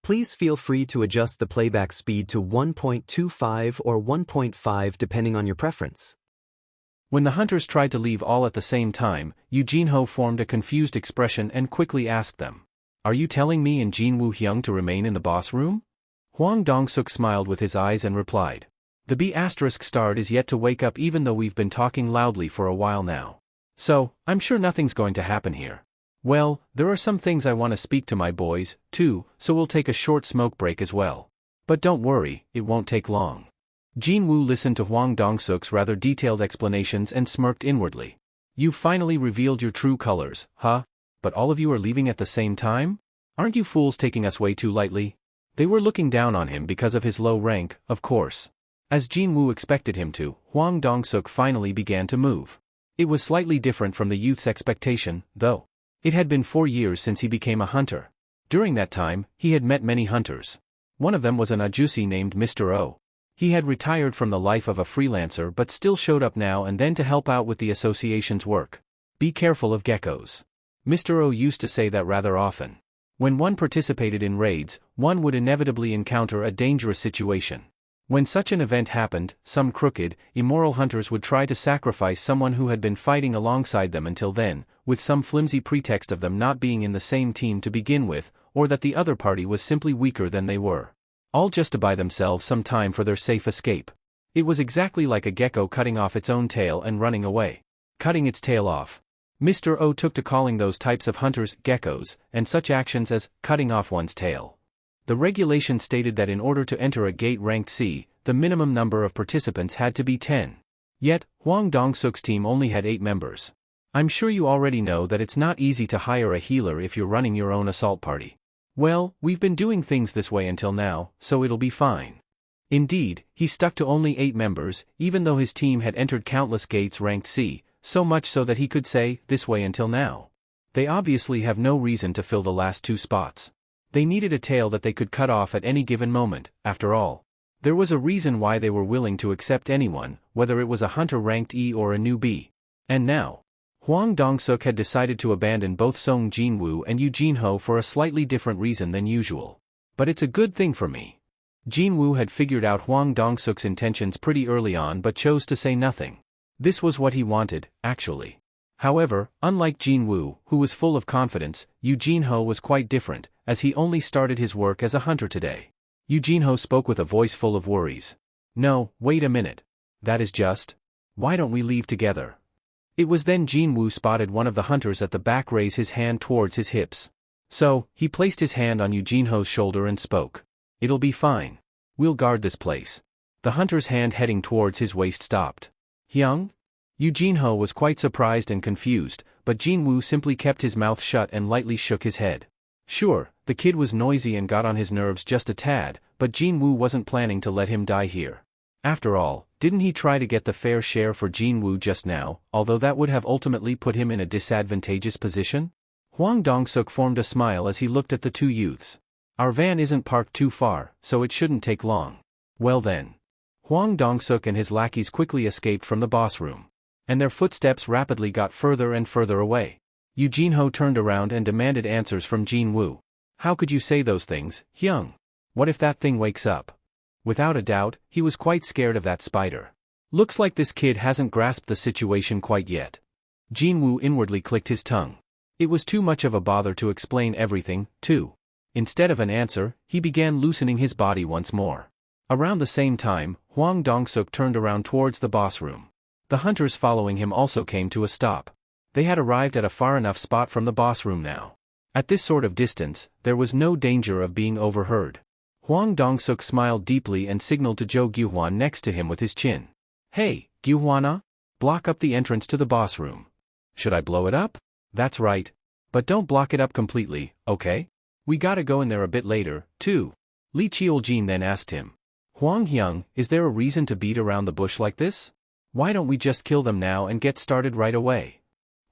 Please feel free to adjust the playback speed to 1.25 or 1.5 depending on your preference. When the hunters tried to leave all at the same time, Yu Jin-ho formed a confused expression and quickly asked them, "Are you telling me and Jin-Woo Hyung to remain in the boss room?" Hwang Dong-suk smiled with his eyes and replied, "The B***** is yet to wake up even though we've been talking loudly for a while now. So, I'm sure nothing's going to happen here. Well, there are some things I want to speak to my boys, too, so we'll take a short smoke break as well. But don't worry, it won't take long." Jin-Woo listened to Hwang Dong-suk's rather detailed explanations and smirked inwardly. "You've finally revealed your true colors, huh? But all of you are leaving at the same time? Aren't you fools taking us way too lightly?" They were looking down on him because of his low rank, of course. As Jin-Woo expected him to, Hwang Dong-suk finally began to move. It was slightly different from the youth's expectation, though. It had been 4 years since he became a hunter. During that time, he had met many hunters. One of them was an ajusi named Mr. O. He had retired from the life of a freelancer but still showed up now and then to help out with the association's work. "Be careful of geckos." Mr. O used to say that rather often. When one participated in raids, one would inevitably encounter a dangerous situation. When such an event happened, some crooked, immoral hunters would try to sacrifice someone who had been fighting alongside them until then, with some flimsy pretext of them not being in the same team to begin with, or that the other party was simply weaker than they were. All just to buy themselves some time for their safe escape. It was exactly like a gecko cutting off its own tail and running away. Cutting its tail off. Mr. O took to calling those types of hunters geckos, and such actions as cutting off one's tail. The regulation stated that in order to enter a gate ranked C, the minimum number of participants had to be 10. Yet, Hwang Dong-suk's team only had 8 members. I'm sure you already know that it's not easy to hire a healer if you're running your own assault party. Well, we've been doing things this way until now, so it'll be fine. Indeed, he stuck to only 8 members, even though his team had entered countless gates ranked C, so much so that he could say, "this way until now." They obviously have no reason to fill the last 2 spots. They needed a tail that they could cut off at any given moment, after all. There was a reason why they were willing to accept anyone, whether it was a hunter ranked E or a newbie. And now, Hwang Dong-suk had decided to abandon both Sung Jin-Woo and Yu Jin-ho for a slightly different reason than usual. But it's a good thing for me. Jin-Woo had figured out Hwang Dong-suk's intentions pretty early on but chose to say nothing. This was what he wanted, actually. However, unlike Jin-Woo, who was full of confidence, Yu Jin-ho was quite different, as he only started his work as a hunter today. Yu Jin-ho spoke with a voice full of worries. "No, wait a minute. That is just. Why don't we leave together?" It was then Jin-Woo spotted one of the hunters at the back raise his hand towards his hips. So, he placed his hand on Yu Jin-ho's shoulder and spoke. "It'll be fine. We'll guard this place." The hunter's hand heading towards his waist stopped. "Hyung?" Yu Jin-ho was quite surprised and confused, but Jin-Woo simply kept his mouth shut and lightly shook his head. Sure, the kid was noisy and got on his nerves just a tad, but Jin-Woo wasn't planning to let him die here. After all, didn't he try to get the fair share for Jin-Woo just now, although that would have ultimately put him in a disadvantageous position? Hwang Dong-suk formed a smile as he looked at the 2 youths. "Our van isn't parked too far, so it shouldn't take long." Well then. Hwang Dong-suk and his lackeys quickly escaped from the boss room. And their footsteps rapidly got further and further away. Yu Jin-ho turned around and demanded answers from Jin-Woo. "How could you say those things, Hyung? What if that thing wakes up?" Without a doubt, he was quite scared of that spider. Looks like this kid hasn't grasped the situation quite yet. Jin-Woo inwardly clicked his tongue. It was too much of a bother to explain everything, too. Instead of an answer, he began loosening his body once more. Around the same time, Hwang Dong-suk turned around towards the boss room. The hunters following him also came to a stop. They had arrived at a far enough spot from the boss room now. At this sort of distance, there was no danger of being overheard. Hwang Dong-suk smiled deeply and signaled to Jo Gyuhwan next to him with his chin. "Hey, Gyuhwana? Block up the entrance to the boss room." "Should I blow it up?" "That's right. But don't block it up completely, okay? We gotta go in there a bit later, too." Lee Cheol-jin then asked him. "Hwang Hyung, is there a reason to beat around the bush like this? Why don't we just kill them now and get started right away?"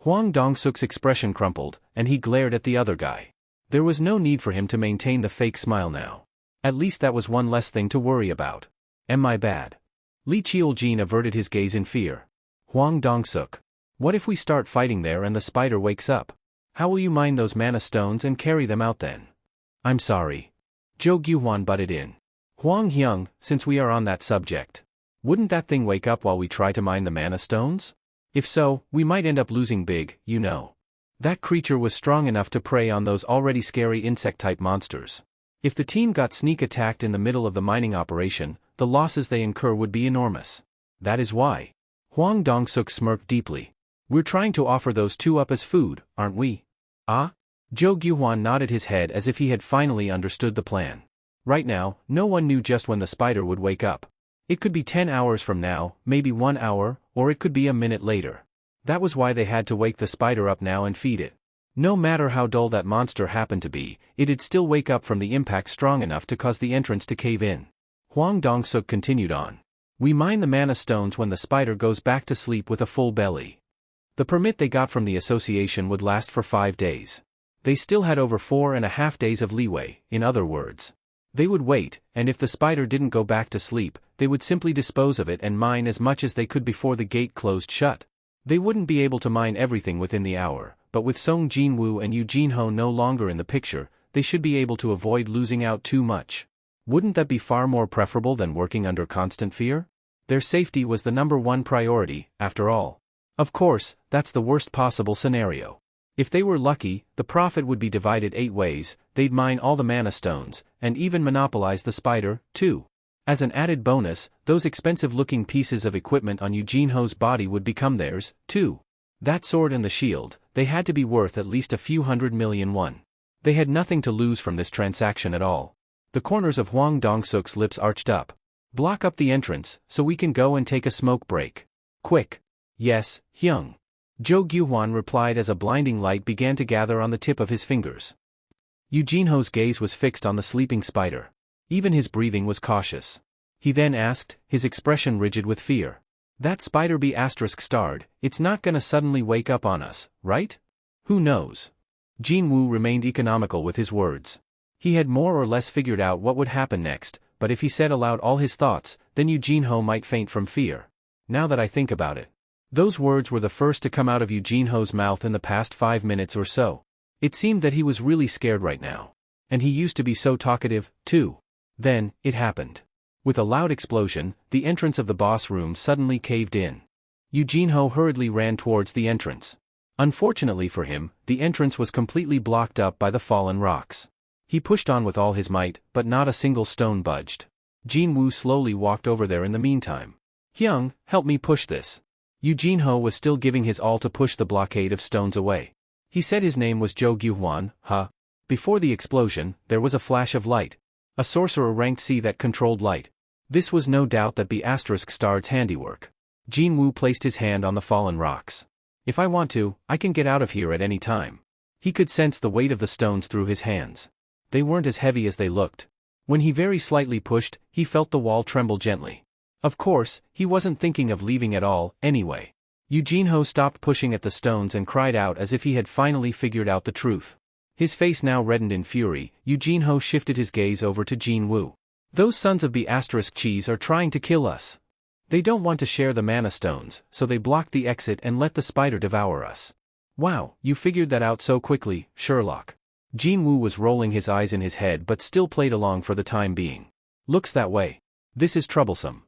Hwang Dong-suk's expression crumpled, and he glared at the other guy. There was no need for him to maintain the fake smile now. At least that was one less thing to worry about. "Am I bad?" Lee Cheol-jin averted his gaze in fear. "Hwang Dong-suk, what if we start fighting there and the spider wakes up? How will you mine those mana stones and carry them out then?" "I'm sorry. Zhou Gyuhuan butted in. Huang Hyung, since we are on that subject, wouldn't that thing wake up while we try to mine the mana stones? If so, we might end up losing big, you know. That creature was strong enough to prey on those already scary insect-type monsters. If the team got sneak attacked in the middle of the mining operation, the losses they incur would be enormous. That is why. Huang Dongsuk smirked deeply. We're trying to offer those two up as food, aren't we? Ah? Zhou Gyuhuan nodded his head as if he had finally understood the plan. Right now, no one knew just when the spider would wake up. It could be 10 hours from now, maybe 1 hour, or it could be a minute later. That was why they had to wake the spider up now and feed it. No matter how dull that monster happened to be, it'd still wake up from the impact strong enough to cause the entrance to cave in. Huang Dongsuk continued on. We mine the mana stones when the spider goes back to sleep with a full belly. The permit they got from the association would last for 5 days. They still had over 4.5 days of leeway, in other words. They would wait, and if the spider didn't go back to sleep, they would simply dispose of it and mine as much as they could before the gate closed shut. They wouldn't be able to mine everything within the hour, but with Sung Jin-Woo and Eugene-ho no longer in the picture, they should be able to avoid losing out too much. Wouldn't that be far more preferable than working under constant fear? Their safety was the #1 priority, after all. Of course, that's the worst possible scenario. If they were lucky, the profit would be divided 8 ways, they'd mine all the mana stones, and even monopolize the spider, too. As an added bonus, those expensive-looking pieces of equipment on Eugene-ho's body would become theirs, too. That sword and the shield, they had to be worth at least a few 100 million won. They had nothing to lose from this transaction at all. The corners of Huang Dongsuk's lips arched up. Block up the entrance, so we can go and take a smoke break. Quick. Yes, Hyung. Zhou Gyuhuan replied as a blinding light began to gather on the tip of his fingers. Eugene-ho's gaze was fixed on the sleeping spider. Even his breathing was cautious. He then asked, his expression rigid with fear. That spider be **starred, it's not gonna suddenly wake up on us, right? Who knows? Jin-Woo remained economical with his words. He had more or less figured out what would happen next, but if he said aloud all his thoughts, then Eugene-ho might faint from fear. Now that I think about it. Those words were the first to come out of Eugene-ho's mouth in the past 5 minutes or so. It seemed that he was really scared right now. And he used to be so talkative, too. Then, it happened. With a loud explosion, the entrance of the boss room suddenly caved in. Eugene-ho hurriedly ran towards the entrance. Unfortunately for him, the entrance was completely blocked up by the fallen rocks. He pushed on with all his might, but not a single stone budged. Jin-Woo slowly walked over there in the meantime. Hyung, help me push this. Eugene-ho was still giving his all to push the blockade of stones away. He said his name was Zhou Gyuhuan, huh? Before the explosion, there was a flash of light. A sorcerer ranked C that controlled light. This was no doubt that be **starred's handiwork. Jin-Woo placed his hand on the fallen rocks. If I want to, I can get out of here at any time. He could sense the weight of the stones through his hands. They weren't as heavy as they looked. When he very slightly pushed, he felt the wall tremble gently. Of course, he wasn't thinking of leaving at all, anyway. Eugene-ho stopped pushing at the stones and cried out as if he had finally figured out the truth. His face now reddened in fury. Eugene-ho shifted his gaze over to Jin-Woo. Those sons of B** cheese are trying to kill us. They don't want to share the mana stones, so they blocked the exit and let the spider devour us. Wow, you figured that out so quickly, Sherlock. Jin-Woo was rolling his eyes in his head but still played along for the time being. Looks that way. This is troublesome.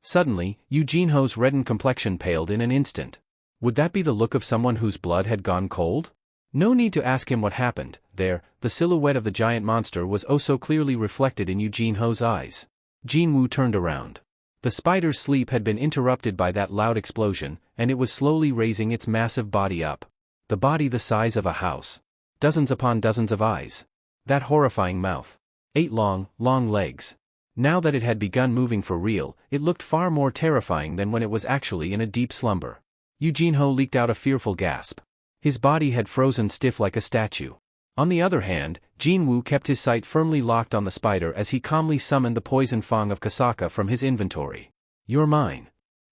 Suddenly, Eugene-ho's reddened complexion paled in an instant. Would that be the look of someone whose blood had gone cold? No need to ask him what happened. There, the silhouette of the giant monster was oh so clearly reflected in Eugene-ho's eyes. Jin-Woo turned around. The spider's sleep had been interrupted by that loud explosion, and it was slowly raising its massive body up. The body the size of a house. Dozens upon dozens of eyes. That horrifying mouth. 8 long legs. Now that it had begun moving for real, it looked far more terrifying than when it was actually in a deep slumber. Eugene-ho leaked out a fearful gasp. His body had frozen stiff like a statue. On the other hand, Jin-Woo kept his sight firmly locked on the spider as he calmly summoned the poison fang of Kasaka from his inventory. You're mine.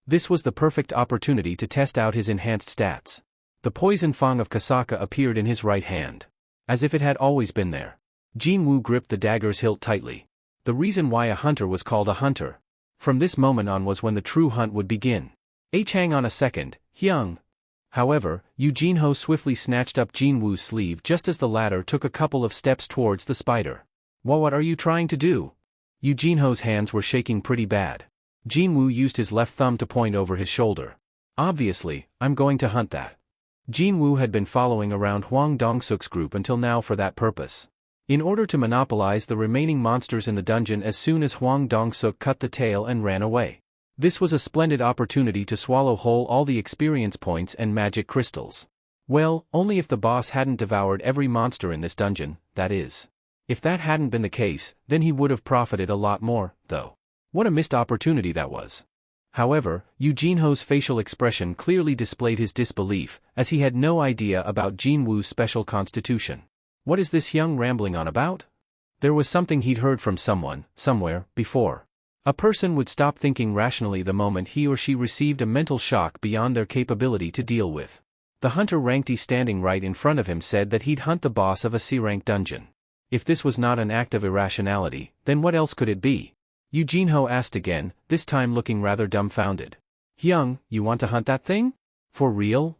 This was the perfect opportunity to test out his enhanced stats. The poison fang of Kasaka appeared in his right hand. As if it had always been there. Jin-Woo gripped the dagger's hilt tightly. The reason why a hunter was called a hunter. From this moment on was when the true hunt would begin. Hang on a second, Hyung. However, Eugene-ho swiftly snatched up Jin-Woo's sleeve just as the latter took a couple of steps towards the spider. What are you trying to do? Yu Jinho's hands were shaking pretty bad. Jin-Woo used his left thumb to point over his shoulder. Obviously, I'm going to hunt that. Jin-Woo had been following around Hwang Dong-suk's group until now for that purpose. In order to monopolize the remaining monsters in the dungeon as soon as Hwang Dong-suk cut the tail and ran away. This was a splendid opportunity to swallow whole all the experience points and magic crystals. Well, only if the boss hadn't devoured every monster in this dungeon, that is. If that hadn't been the case, then he would have profited a lot more, though. What a missed opportunity that was. However, Yu Jinho's facial expression clearly displayed his disbelief, as he had no idea about Jin-Woo's special constitution. What is this young rambling on about? There was something he'd heard from someone, somewhere, before. A person would stop thinking rationally the moment he or she received a mental shock beyond their capability to deal with. The hunter ranked standing right in front of him said that he'd hunt the boss of a C-rank dungeon. If this was not an act of irrationality, then what else could it be? Yu Jinho asked again, this time looking rather dumbfounded. Hyung, you want to hunt that thing? For real?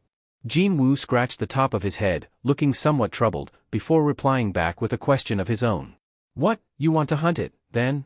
Jin-Woo scratched the top of his head, looking somewhat troubled, before replying back with a question of his own. What, you want to hunt it, then?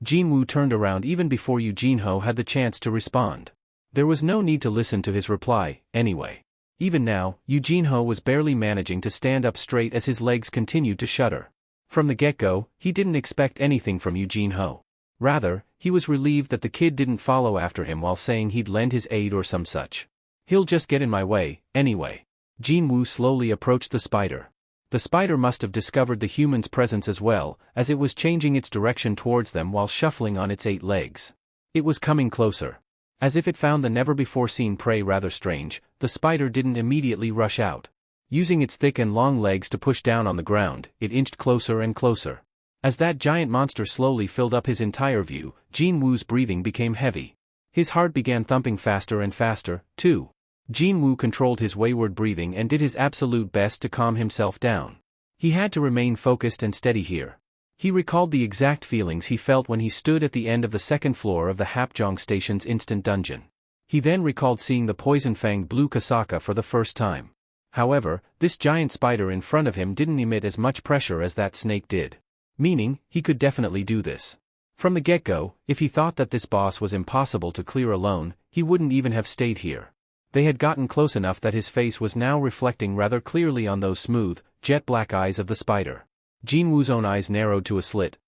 Jin-Woo turned around even before Yu Jinho had the chance to respond. There was no need to listen to his reply, anyway. Even now, Yu Jinho was barely managing to stand up straight as his legs continued to shudder. From the get-go, he didn't expect anything from Yu Jinho. Rather, he was relieved that the kid didn't follow after him while saying he'd lend his aid or some such. He'll just get in my way, anyway. Jin-Woo slowly approached the spider. The spider must have discovered the human's presence as well, as it was changing its direction towards them while shuffling on its 8 legs. It was coming closer. As if it found the never-before-seen prey rather strange, the spider didn't immediately rush out. Using its thick and long legs to push down on the ground, it inched closer and closer. As that giant monster slowly filled up his entire view, Jin-Woo's breathing became heavy. His heart began thumping faster and faster, too. Jin-Woo controlled his wayward breathing and did his absolute best to calm himself down. He had to remain focused and steady here. He recalled the exact feelings he felt when he stood at the end of the second floor of the Hapjeong Station's instant dungeon. He then recalled seeing the poison-fanged blue Kasaka for the first time. However, this giant spider in front of him didn't emit as much pressure as that snake did. Meaning, he could definitely do this. From the get-go, if he thought that this boss was impossible to clear alone, he wouldn't even have stayed here. They had gotten close enough that his face was now reflecting rather clearly on those smooth, jet-black eyes of the spider. Jin-Woo's own eyes narrowed to a slit.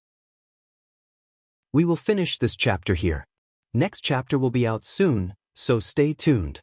We will finish this chapter here. Next chapter will be out soon, so stay tuned.